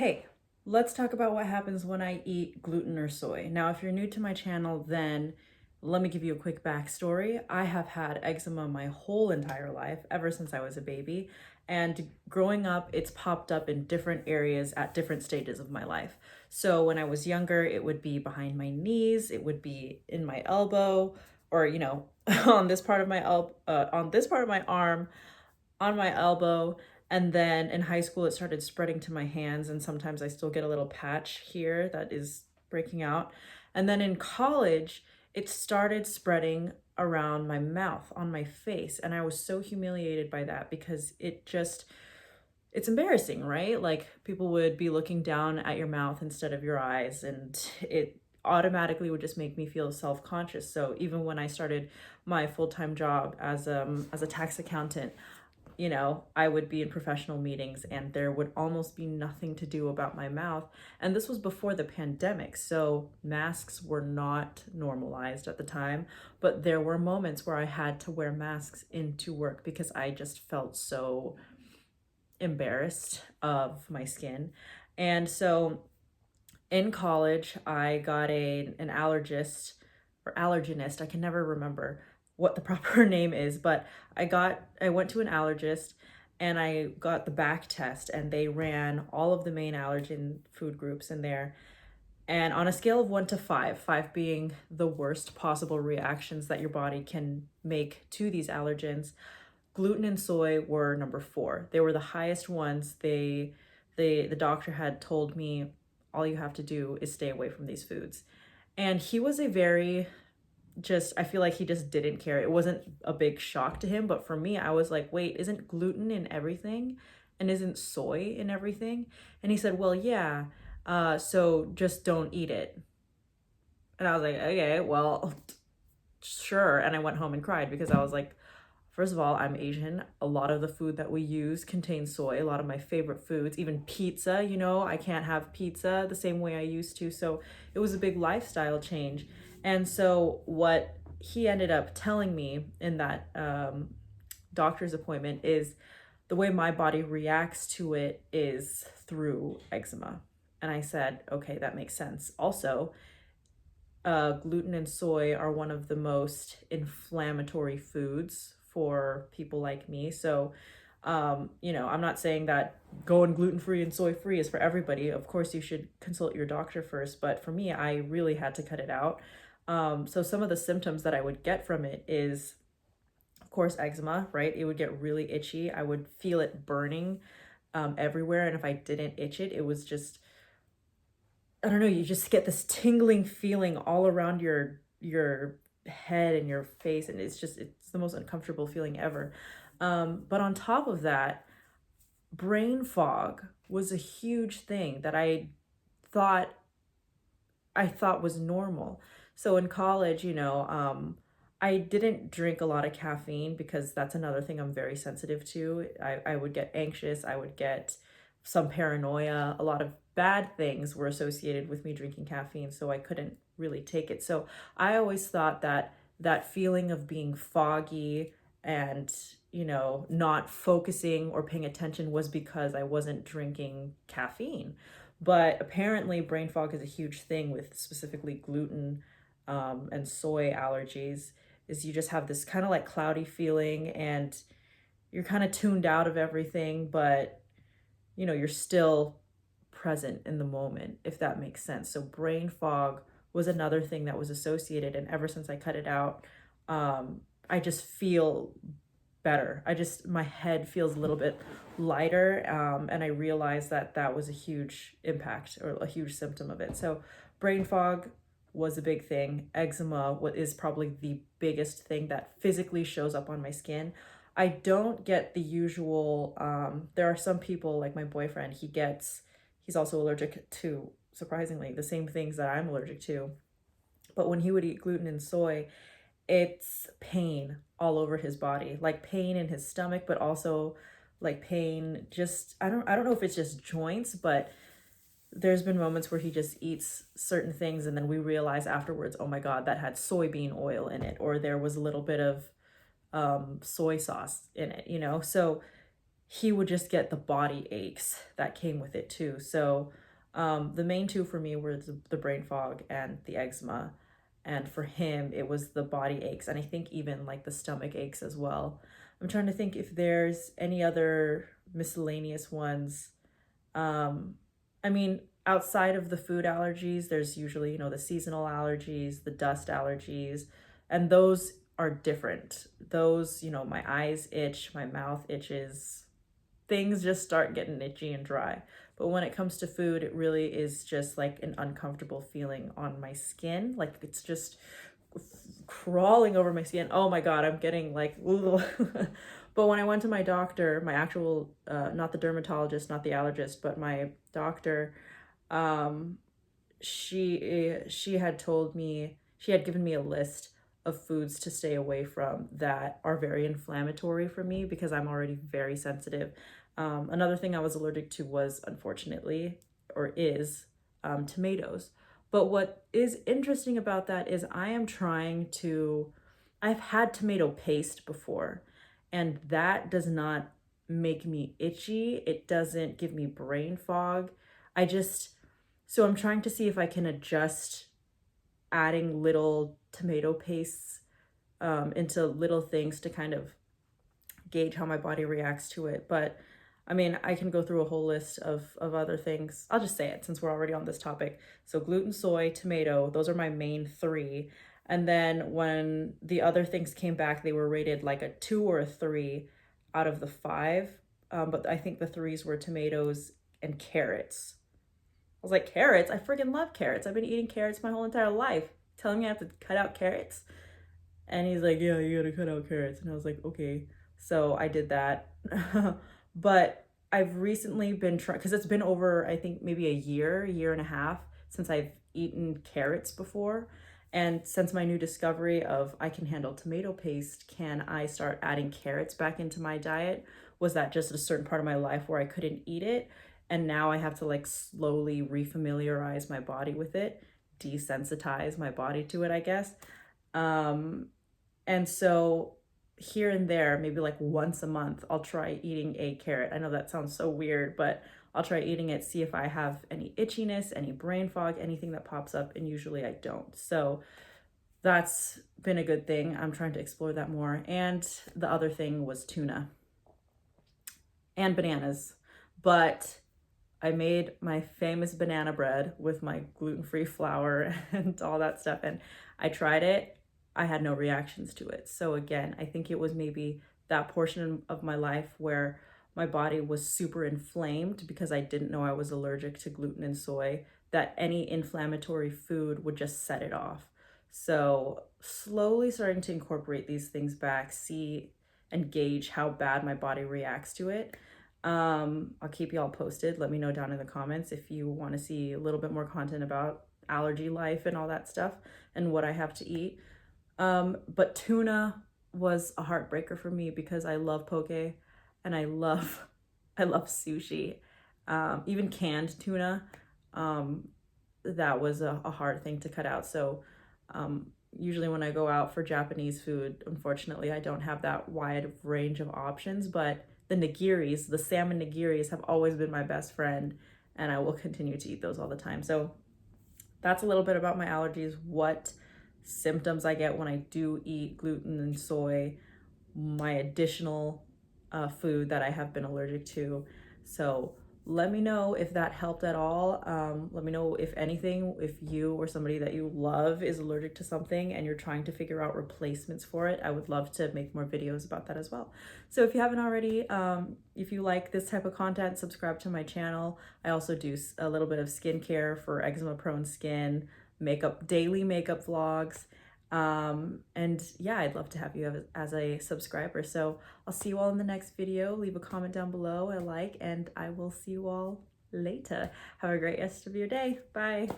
Hey, let's talk about what happens when I eat gluten or soy. Now, if you're new to my channel, then let me give you a quick backstory. I have had eczema my whole entire life, ever since I was a baby. And growing up, it's popped up in different areas at different stages of my life. So when I was younger, it would be behind my knees, it would be in my elbow, or on this part of my on this part of my arm, on my elbow. And then in high school, it started spreading to my hands, and sometimes I still get a little patch here that is breaking out. And then in college, it started spreading around my mouth, on my face. And I was so humiliated by that because it's embarrassing, right? Like people would be looking down at your mouth instead of your eyes, and it automatically would just make me feel self-conscious. So even when I started my full-time job as a tax accountant, I would be in professional meetings and there would almost be nothing to do about my mouth. And this was before the pandemic, so masks were not normalized at the time, but there were moments where I had to wear masks into work because I just felt so embarrassed of my skin. And so in college, I got an allergist or allergenist. I can never remember what the proper name is, but I went to an allergist and I got the back test, and they ran all of the main allergen food groups in there. And on a scale of 1 to 5, 5 being the worst possible reactions that your body can make to these allergens, gluten and soy were number 4. They were the highest ones. The doctor had told me all you have to do is stay away from these foods. And he was a very just I feel like he just didn't care. It wasn't a big shock to him, but for me, I was like, "Wait, isn't gluten in everything? And isn't soy in everything?" And he said, "Well, yeah. So just don't eat it." And I was like, "Okay, well, sure." And I went home and cried because I was like, first of all, I'm Asian. A lot of the food that we use contains soy. A lot of my favorite foods, even pizza, I can't have pizza the same way I used to. So it was a big lifestyle change. And so what he ended up telling me in that doctor's appointment is the way my body reacts to it is through eczema. And I said, okay, that makes sense. Also, gluten and soy are one of the most inflammatory foods for people like me. So, I'm not saying that going gluten free and soy free is for everybody. Of course, you should consult your doctor first. But for me, I really had to cut it out. So, some of the symptoms that I would get from it is, of course, eczema, right? It would get really itchy. I would feel it burning everywhere. And if I didn't itch it, it was just I don't know, you just get this tingling feeling all around your head and your face, and it's the most uncomfortable feeling ever. But on top of that, brain fog was a huge thing that thought I thought was normal. So in college, I didn't drink a lot of caffeine because that's another thing I'm very sensitive to. I would get anxious, I would get some paranoia. A lot of bad things were associated with me drinking caffeine, so I couldn't really take it. So I always thought that that feeling of being foggy and, not focusing or paying attention was because I wasn't drinking caffeine. But apparently, brain fog is a huge thing with specifically gluten and soy allergies. Is you just have this kind of like cloudy feeling, and you're kind of tuned out of everything, but you're still present in the moment, if that makes sense. So brain fog was another thing that was associated, and ever since I cut it out, I just feel better. My head feels a little bit lighter, and I realized that that was a huge impact or a huge symptom of it. So brain fog was a big thing. Eczema what is probably the biggest thing that physically shows up on my skin. I don't get the usual, there are some people like my boyfriend, he's also allergic to, surprisingly, the same things that I'm allergic to. But when he would eat gluten and soy, it's pain all over his body, like pain in his stomach, but also like pain just I don't know if it's just joints, but there's been moments where he just eats certain things and then we realize afterwards, oh my God, that had soybean oil in it, or there was a little bit of soy sauce in it. So he would just get the body aches that came with it too. So the main two for me were the brain fog and the eczema. And for him, it was the body aches, and I think even like the stomach aches as well. I'm trying to think if there's any other miscellaneous ones. Um, I mean, outside of the food allergies, there's usually, you know, the seasonal allergies, the dust allergies, and those are different. Those, you know, my eyes itch, my mouth itches, things just start getting itchy and dry. But when it comes to food, it really is just like an uncomfortable feeling on my skin. Like it's just crawling over my skin. Oh my God, I'm getting like, but when I went to my doctor, my actual, not the dermatologist, not the allergist, but my doctor, um, she had told me, she had given me a list of foods to stay away from that are very inflammatory for me because I'm already very sensitive. Another thing I was allergic to was, unfortunately, or is, tomatoes. But what is interesting about that is I've had tomato paste before, and that does not make me itchy. It doesn't give me brain fog. I just, so I'm trying to see if I can adjust adding little tomato pastes into little things to kind of gauge how my body reacts to it. But I mean, I can go through a whole list of other things. I'll just say it since we're already on this topic. So gluten, soy, tomato, those are my main three. And then when the other things came back, they were rated like a 2 or a 3 out of the 5. But I think the threes were tomatoes and carrots. I was like, carrots? I freaking love carrots. I've been eating carrots my whole entire life. Telling me I have to cut out carrots? And he's like, yeah, you gotta cut out carrots. And I was like, okay. So I did that. But I've recently been trying, because it's been over, I think maybe a year and a half since I've eaten carrots before. And since my new discovery of I can handle tomato paste, can I start adding carrots back into my diet? Was that just a certain part of my life where I couldn't eat it? And now I have to like slowly refamiliarize my body with it, desensitize my body to it, I guess. Um, and so here and there, maybe like once a month, I'll try eating a carrot. I know that sounds so weird, but I'll try eating it, see if I have any itchiness, any brain fog, anything that pops up, and usually I don't. So that's been a good thing. I'm trying to explore that more. And the other thing was tuna and bananas. But I made my famous banana bread with my gluten-free flour and all that stuff, and I tried it. I had no reactions to it. So again, I think it was maybe that portion of my life where my body was super inflamed because I didn't know I was allergic to gluten and soy, that any inflammatory food would just set it off. So slowly starting to incorporate these things back, see and gauge how bad my body reacts to it. I'll keep you all posted. Let me know down in the comments if you want to see a little bit more content about allergy life and all that stuff and what I have to eat. But tuna was a heartbreaker for me because I love poke and I love sushi. Even canned tuna, that was a hard thing to cut out. So usually when I go out for Japanese food, unfortunately, I don't have that wide range of options, but the nigiris, the salmon nigiris, have always been my best friend, and I will continue to eat those all the time. So that's a little bit about my allergies, what symptoms I get when I do eat gluten and soy, my additional food that I have been allergic to. So let me know if that helped at all. Let me know if anything, if you or somebody that you love is allergic to something and you're trying to figure out replacements for it. I would love to make more videos about that as well. So if you haven't already, if you like this type of content, subscribe to my channel. I also do a little bit of skincare for eczema prone skin, daily makeup vlogs. And yeah, I'd love to have you as a subscriber. So I'll see you all in the next video. Leave a comment down below, a like, and I will see you all later. Have a great rest of your day. Bye.